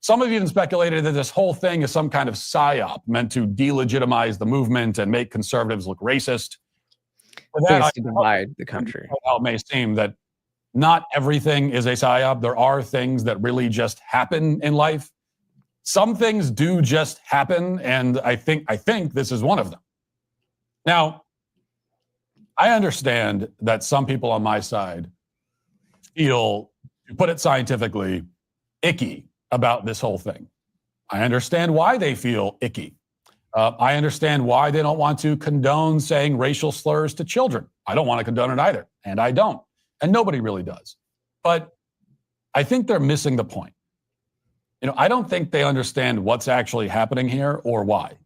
Some have even speculated that this whole thing is some kind of psyop meant to delegitimize the movement and make conservatives look racist. To divide the country. It may seem that not everything is a psyop. There are things that really just happen in life. Some things do just happen, and I think this is one of them. Now, I understand that some people on my side feel, to put it scientifically, icky about this whole thing. I understand why they feel icky. I understand why they don't want to condone saying racial slurs to children. I don't want to condone it either, and I don't. And nobody really does. But I think they're missing the point. I don't think they understand what's actually happening here or why.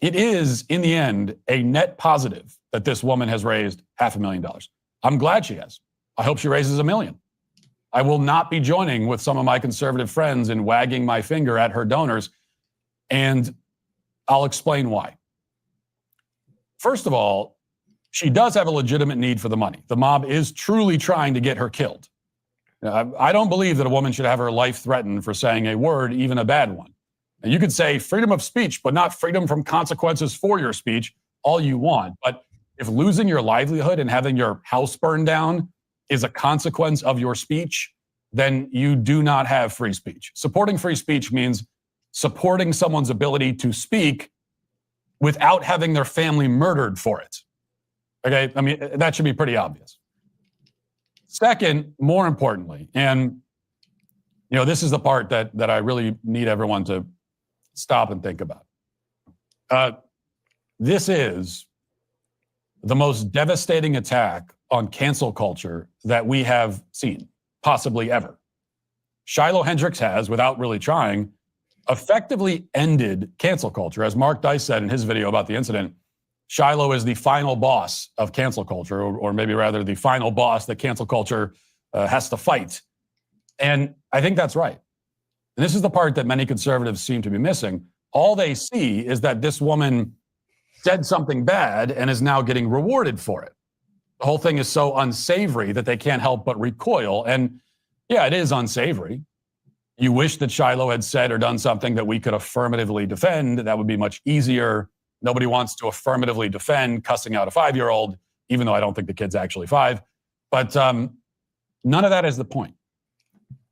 It is, in the end, a net positive that this woman has raised $500,000. I'm glad she has. I hope she raises $1 million. I will not be joining with some of my conservative friends in wagging my finger at her donors, and I'll explain why. First of all, she does have a legitimate need for the money. The mob is truly trying to get her killed. I don't believe that a woman should have her life threatened for saying a word, even a bad one. And you could say freedom of speech, but not freedom from consequences for your speech, all you want. But if losing your livelihood and having your house burned down is a consequence of your speech, then you do not have free speech. Supporting free speech means supporting someone's ability to speak without having their family murdered for it. Okay, I mean, that should be pretty obvious. Second, more importantly, and this is the part that I really need everyone to stop and think about. This is the most devastating attack on cancel culture that we have seen, possibly ever. Shiloh Hendricks has, without really trying, effectively ended cancel culture. As Mark Dice said in his video about the incident, Shiloh is the final boss of cancel culture, or maybe rather the final boss that cancel culture has to fight. And I think that's right. And this is the part that many conservatives seem to be missing. All they see is that this woman said something bad and is now getting rewarded for it. The whole thing is so unsavory that they can't help but recoil. And yeah, it is unsavory. You wish that Shiloh had said or done something that we could affirmatively defend. That would be much easier. Nobody wants to affirmatively defend cussing out a 5-year-old, even though I don't think the kid's actually 5. But none of that is the point.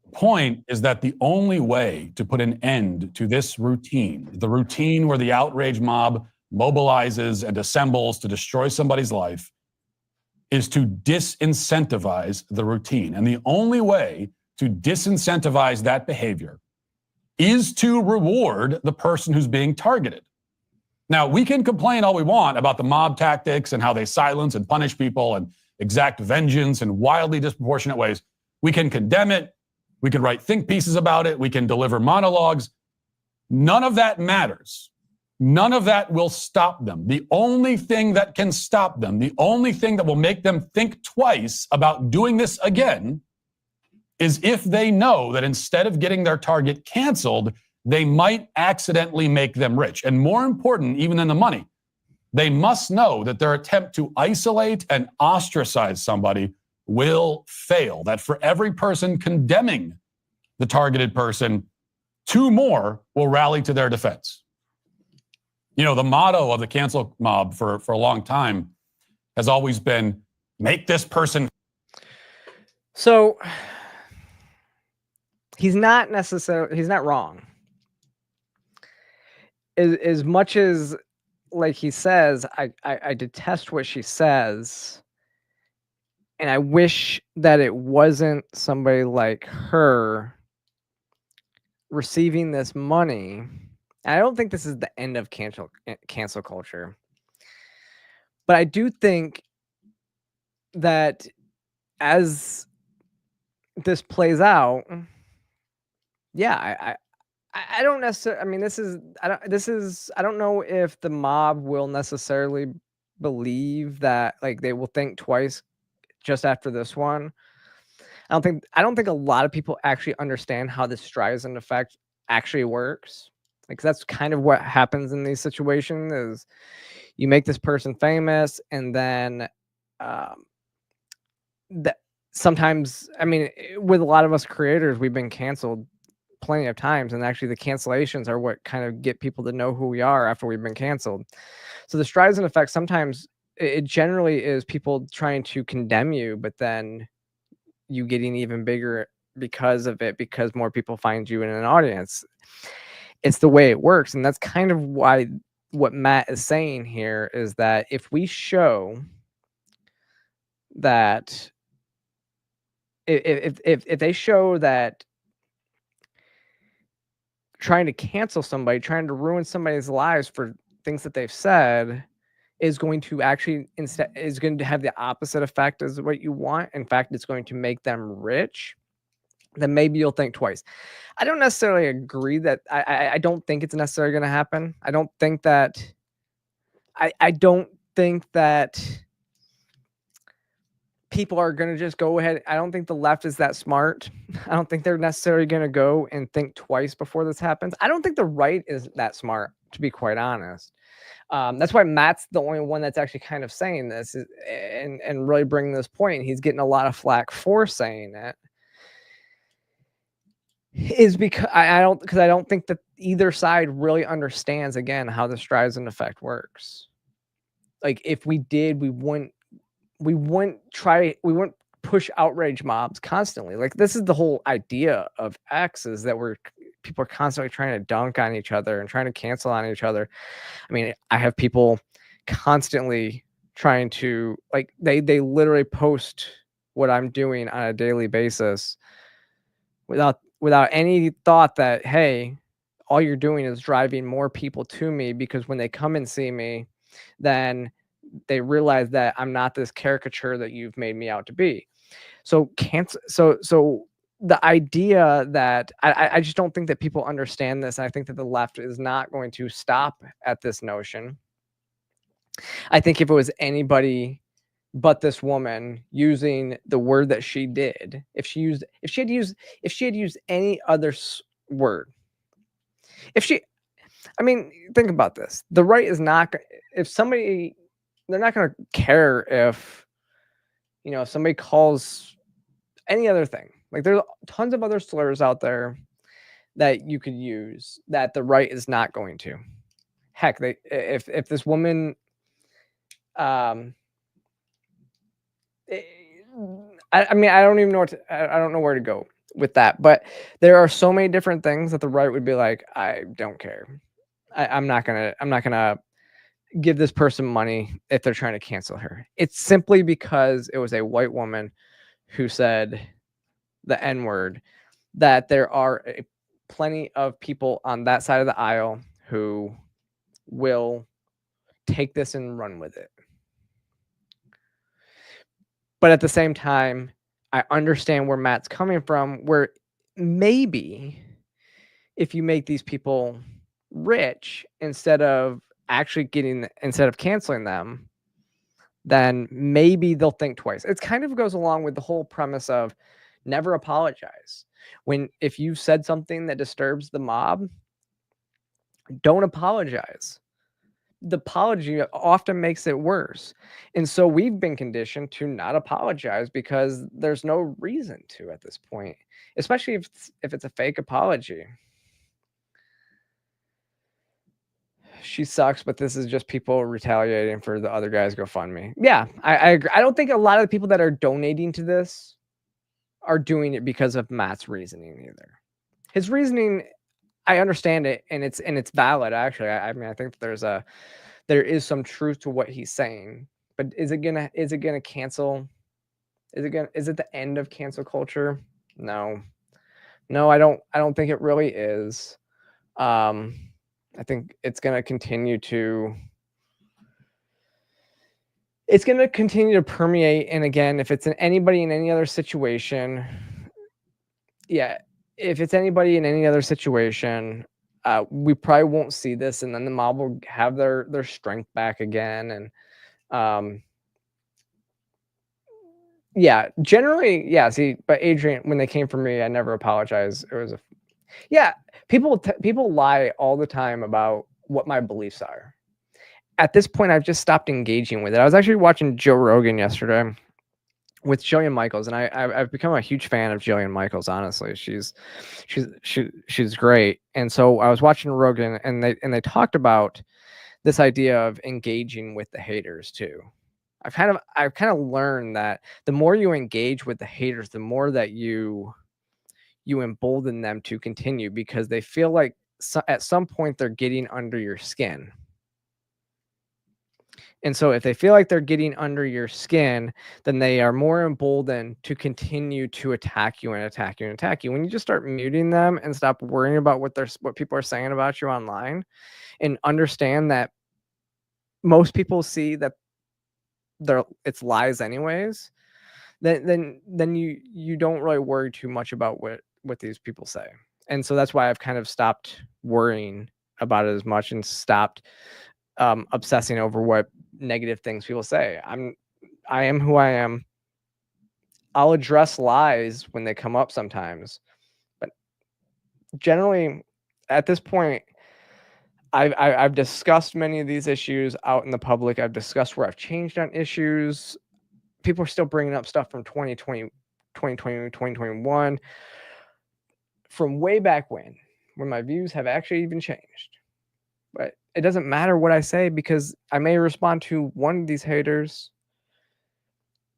The point is that the only way to put an end to this routine, the routine where the outrage mob mobilizes and assembles to destroy somebody's life, is to disincentivize the routine. And the only way to disincentivize that behavior is to reward the person who's being targeted. Now, we can complain all we want about the mob tactics and how they silence and punish people and exact vengeance in wildly disproportionate ways. We can condemn it. We can write think pieces about it. We can deliver monologues. None of that matters. None of that will stop them. The only thing that can stop them, the only thing that will make them think twice about doing this again, is if they know that instead of getting their target canceled, they might accidentally make them rich. And more important, even than the money, they must know that their attempt to isolate and ostracize somebody will fail. That for every person condemning the targeted person, 2 more will rally to their defense. The motto of the cancel mob for a long time has always been, make this person. So he's not wrong. As much as, like he says, I detest what she says, And I wish that it wasn't somebody like her receiving this money. I don't think this is the end of cancel culture. But I do think that as this plays out, yeah, I don't necessarily. I mean, I don't know if the mob will necessarily believe that, like, they will think twice just after this one. I don't think a lot of people actually understand how this Streisand effect actually works. Like, that's kind of what happens in these situations is you make this person famous, and then that sometimes, I mean, with a lot of us creators, we've been canceled plenty of times, and actually the cancellations are what kind of get people to know who we are after we've been canceled. So the Streisand effect, sometimes it generally is people trying to condemn you, but then you getting even bigger because of it, because more people find you in an audience. It's the way it works. And that's kind of why what Matt is saying here is that if we show that if they show that trying to cancel somebody, trying to ruin somebody's lives for things that they've said is going to actually is going to have the opposite effect as what you want. In fact, it's going to make them rich. Then maybe you'll think twice. I don't necessarily agree that I don't think it's necessarily going to happen. I don't think that people are going to just go ahead. I don't think the left is that smart. I don't think they're necessarily going to go and think twice before this happens. I don't think the right is that smart, to be quite honest. That's why Matt's the only one that's actually kind of saying this and really bringing this point. He's getting a lot of flack for saying it. Is because I don't think that either side really understands, again, how the Streisand effect works. Like, if we did, we wouldn't push outrage mobs constantly. Like, this is the whole idea of X, is that people are constantly trying to dunk on each other and trying to cancel on each other. I mean, I have people constantly trying to, like, they literally post what I'm doing on a daily basis without any thought that, hey, all you're doing is driving more people to me, because when they come and see me, then they realize that I'm not this caricature that you've made me out to be. So the idea that I just don't think that people understand this. I think that the left is not going to stop at this notion. I think if it was anybody but this woman using the word that she did, if she had used any other word, I mean, think about this. The right is not, they're not going to care if, somebody calls any other thing. Like, there's tons of other slurs out there that you could use that the right is not going to. Heck, if this woman, I mean, I don't even know I don't know where to go with that, but there are so many different things that the right would be like, I don't care. I'm not gonna give this person money if they're trying to cancel her. It's simply because it was a white woman who said the N-word, that there are plenty of people on that side of the aisle who will take this and run with it. But at the same time, I understand where Matt's coming from, where maybe if you make these people rich instead of canceling them, then maybe they'll think twice. It kind of goes along with the whole premise of never apologize. If you said something that disturbs the mob, don't apologize. The apology often makes it worse. And so we've been conditioned to not apologize because there's no reason to at this point, especially if it's a fake apology. She sucks, but this is just people retaliating for the other guy's GoFundMe. Yeah, I agree. I don't think a lot of the people that are donating to this are doing it because of Matt's reasoning either. His reasoning, I understand it, and it's valid, actually. I mean, I think there is some truth to what he's saying, but is it gonna cancel Is it the end of cancel culture? No. I don't think it really is. I think it's going to continue to permeate. And again, if it's anybody in any other situation, if it's anybody in any other situation, we probably won't see this, and then the mob will have their strength back again. And generally, see, but Adrian, when they came for me, I never apologized. It was people lie all the time about what my beliefs are. At this point, I've just stopped engaging with it. I was actually watching Joe Rogan yesterday with Jillian Michaels, and I've become a huge fan of Jillian Michaels. Honestly, she's great. And so I was watching Rogan, and they talked about this idea of engaging with the haters too. I've kind of learned that the more you engage with the haters, the more that you embolden them to continue, because they feel like at some point they're getting under your skin. And so if they feel like they're getting under your skin, then they are more emboldened to continue to attack you and attack you and attack you. When you just start muting them and stop worrying about what people are saying about you online, and understand that most people see that it's lies anyways, then you don't really worry too much about what these people say. And so that's why I've kind of stopped worrying about it as much, and stopped obsessing over what negative things people say. I am who I am. I'll address lies when they come up sometimes, but generally at this point, I've discussed many of these issues out in the public. I've discussed where I've changed on issues. People are still bringing up stuff from 2020, 2021, from way back when my views have actually even changed. But it doesn't matter what I say, because I may respond to one of these haters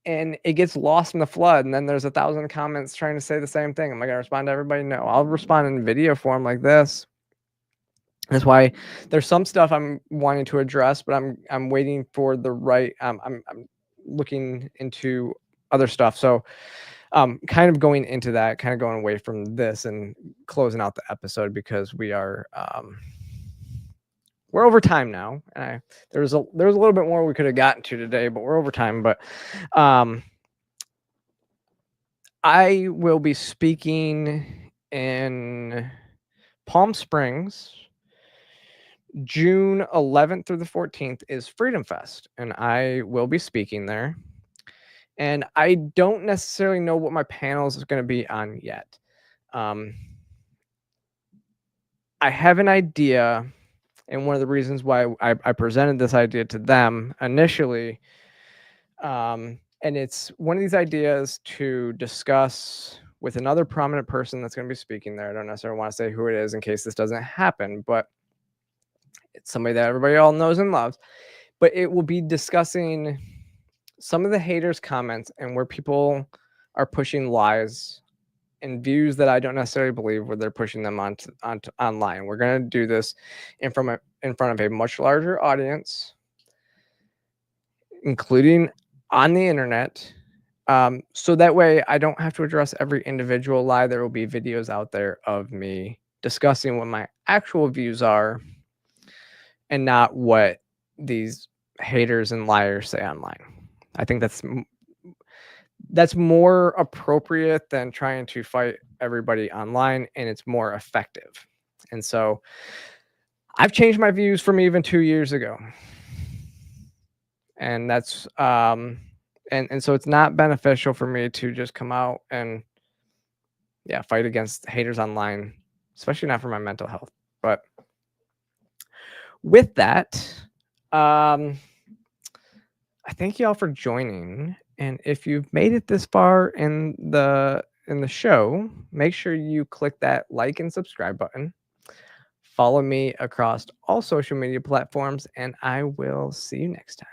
and it gets lost in the flood, and then there's 1,000 comments trying to say the same thing. Am I going to respond to everybody? No, I'll respond in video form like this. That's why there's some stuff I'm wanting to address, but I'm waiting for the right. I'm looking into other stuff. So kind of going into that, kind of going away from this and closing out the episode, because we're over time now. And there's a little bit more we could have gotten to today, but we're over time. But I will be speaking in Palm Springs. June 11th through the 14th is Freedom Fest, and I will be speaking there. And I don't necessarily know what my panels is going to be on yet. I have an idea, and one of the reasons why I presented this idea to them initially, and it's one of these ideas to discuss with another prominent person that's going to be speaking there. I don't necessarily want to say who it is in case this doesn't happen, but it's somebody that everybody all knows and loves. But it will be discussing some of the haters' comments and where people are pushing lies and views that I don't necessarily believe, where they're pushing them onto online. We're going to do this in front of a much larger audience, including on the internet. So that way I don't have to address every individual lie. There will be videos out there of me discussing what my actual views are, and not what these haters and liars say online. I think that's more appropriate than trying to fight everybody online, and it's more effective. And so I've changed my views from even 2 years ago. And that's and so it's not beneficial for me to just come out and fight against haters online, especially not for my mental health. But with that, I thank you all for joining. And if you've made it this far in the show, make sure you click that like and subscribe button. Follow me across all social media platforms, and I will see you next time.